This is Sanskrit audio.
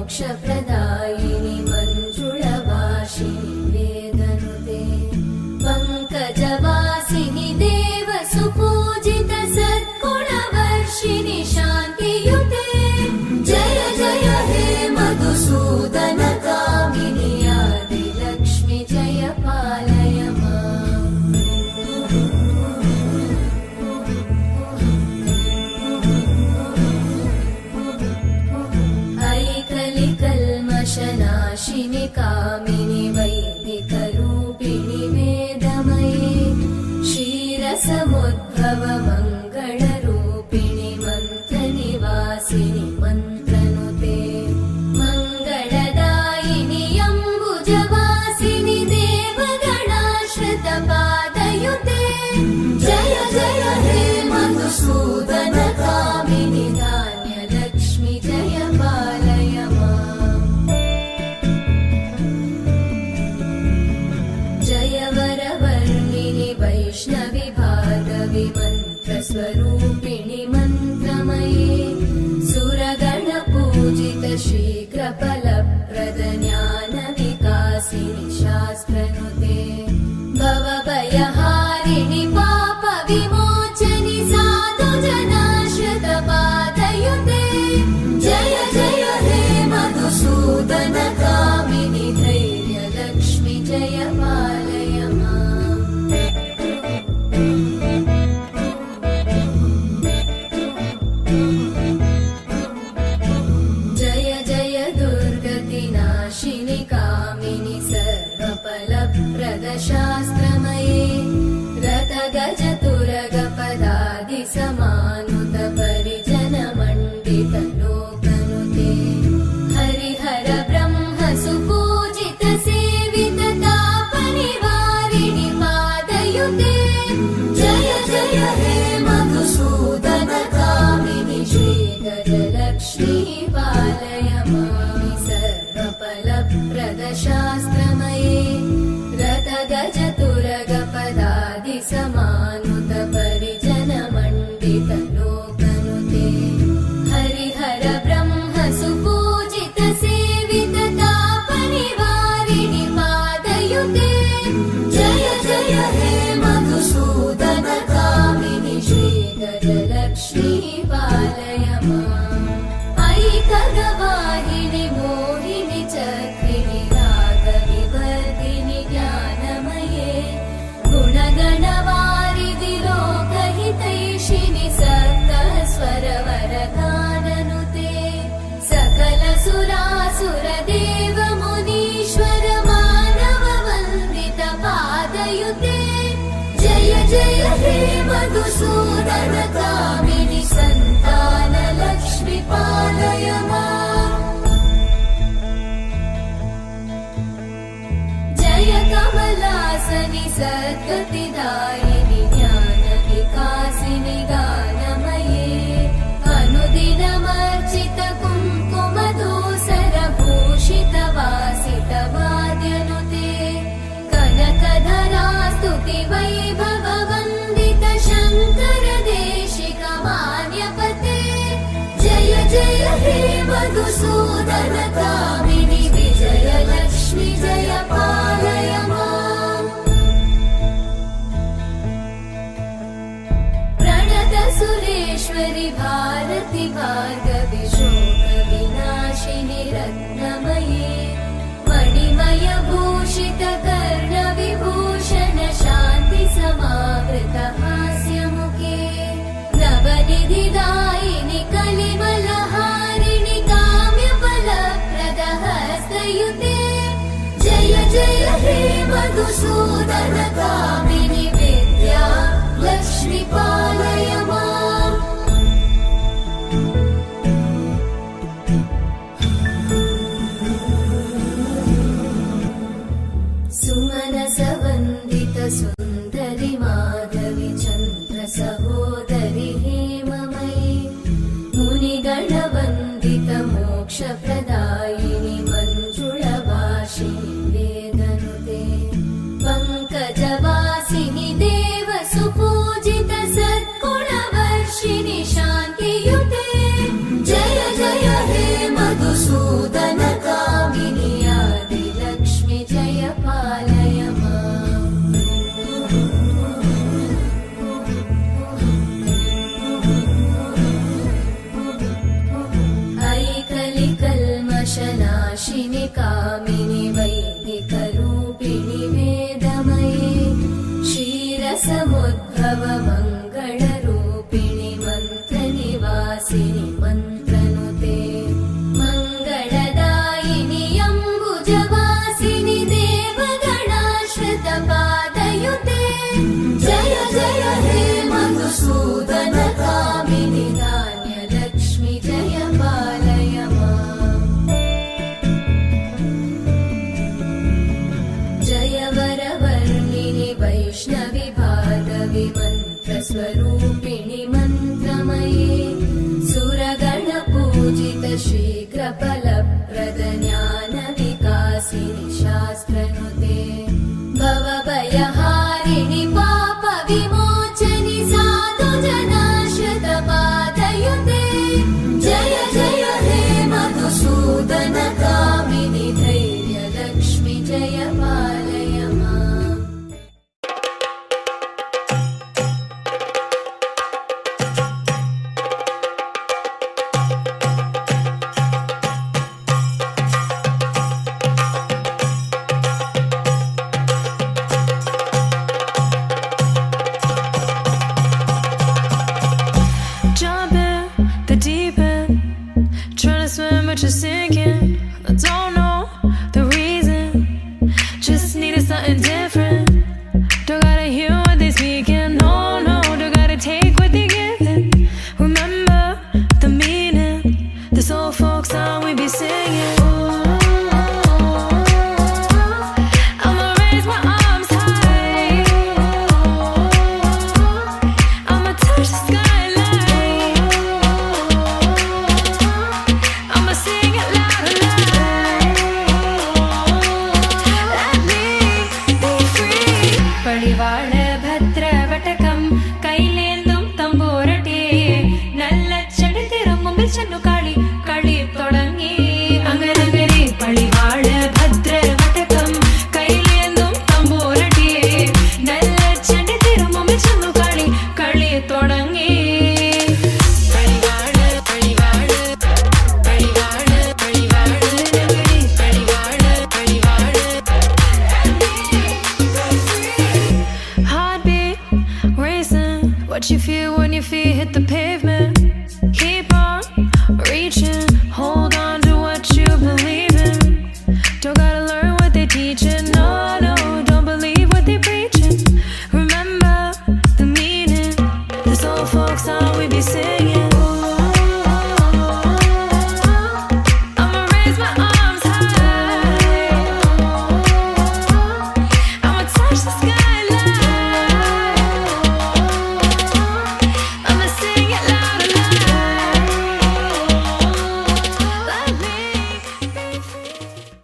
मोक्षप्रदायिनि मञ्जुळवासिनि वेदनुते पङ्कजवासिनि देवसुपूजित सद्गुणवर्षिणि शान्तियुते जय जय हे मधुसूदन कामिनि आदिलक्ष्मि जय पालय माम् ऐकलिकल्मषनाशिनि कामिनि वैदिकरूपिणि वेदमये क्षीरसमुद्भव मङ्गलरूपिणि मन्त्रनिवासिनि मन्त्रनुते मङ्गलदायिनि अम्बुजवासिनि देवगणाश्रितपादयुते जय जय हे मधुसूदन कामिनि धान्यलक्ष्मि जय पालय माम् जय वरवर्णिनि वैष्णवि भार्गवि मन्त्रस्वरूपिणि मन्त्रमये सुरगणपूजित शीघ्रफलप्रद ज्ञानविकासिनि शास्त्रनुते भवभयहारिणि पापविमोचनि साधुजनाश्रितपादयुते जय जय हे मधुसूदन कामिनि धैर्यलक्ष्मि जय पालय माम् जय जय दुर्गतिनाशिनि कामिनि सर्वफलप्रद शास्त्रमये रथगजतुरगपदादिसमानुत परिजनमण्डित लोकनुते हरिहर ब्रह्म सुपूजित सेवित तापनिवारिणि पादयुते जय जय हे मधुसूदन कामिनि श्रीगजलक्ष्मी पालय माम् सर्वफलप्रद शास्त्रमये रथगजतुरगपदादिसमानुत परिजनमण्डित लोकनुते हरिहर ब्रह्म सुपूजित सेवित तापनिवारिणि पादयुते जय जय हे मधुसूदन कामिनि श्रीगजलक्ष्मी पालय माम् ऐकगवाहिनि मोहिनि चक्रिणि रागविवर्धिनि ज्ञानमये गुणगणवारिधि लोकहितैषिणि सप्तस्वरवरगाननुते सकल सुरासुर देव मुनीश्वर मानव वन्दित पादयुते जय जय हे मधुसूदन कामिनि सन्तान लक्ष्मि पालय माम् जय कमलासनि सद्गतिदायिनि ज्ञानविकासिनि गानमये अनुदिनमर्चित कुङ्कुमधूसरभूषित वासित वाद्यनुते कनकधरा स्तुति वैभव वन्दित शङ्कर देशिक मान्यपते जय जय हे मधुसूदन कामिनि विजयलक्ष्मि जय पालय माम् प्रणत सुरेश्वरि भारति भार्गवि शोकविनाशिनि रत्नमये मणिमय भूषित कर्णविभूषण शान्ति समावृत हास्यमुखे नवनिधिदायिनि कलिमलहारिणि काम्यफलप्रद हस्तयुते जय जय नाशिनि कामिनि वैदिकरूपिणि वेदमये क्षीरसमुद्भव मङ्गलरूपिणि मन्त्रनिवासिनि मन्त्रनुते मङ्गलदायिनि अम्बुजवासिनि देवगणाश्रितपादयुते जय जय हे मधुसूदन कामिनि धान्यलक्ष्मि जय पालय माम् जय वरवर्णिनि वैष्णवि भार्गवि मन्त्रस्वरूपिणि मन्त्रमये सुरगणपूजित शीघ्रफलप्रद ज्ञानविकासिनि शास्त्रनुते भवभयहारिणि पापविमोचनि साधुजनाश्रितपादयुते जय जय हे मधुसूदन कामिनि धैर्यलक्ष्मि जय पालय माम् Jump in the deep end, trying to swim but you're sinking.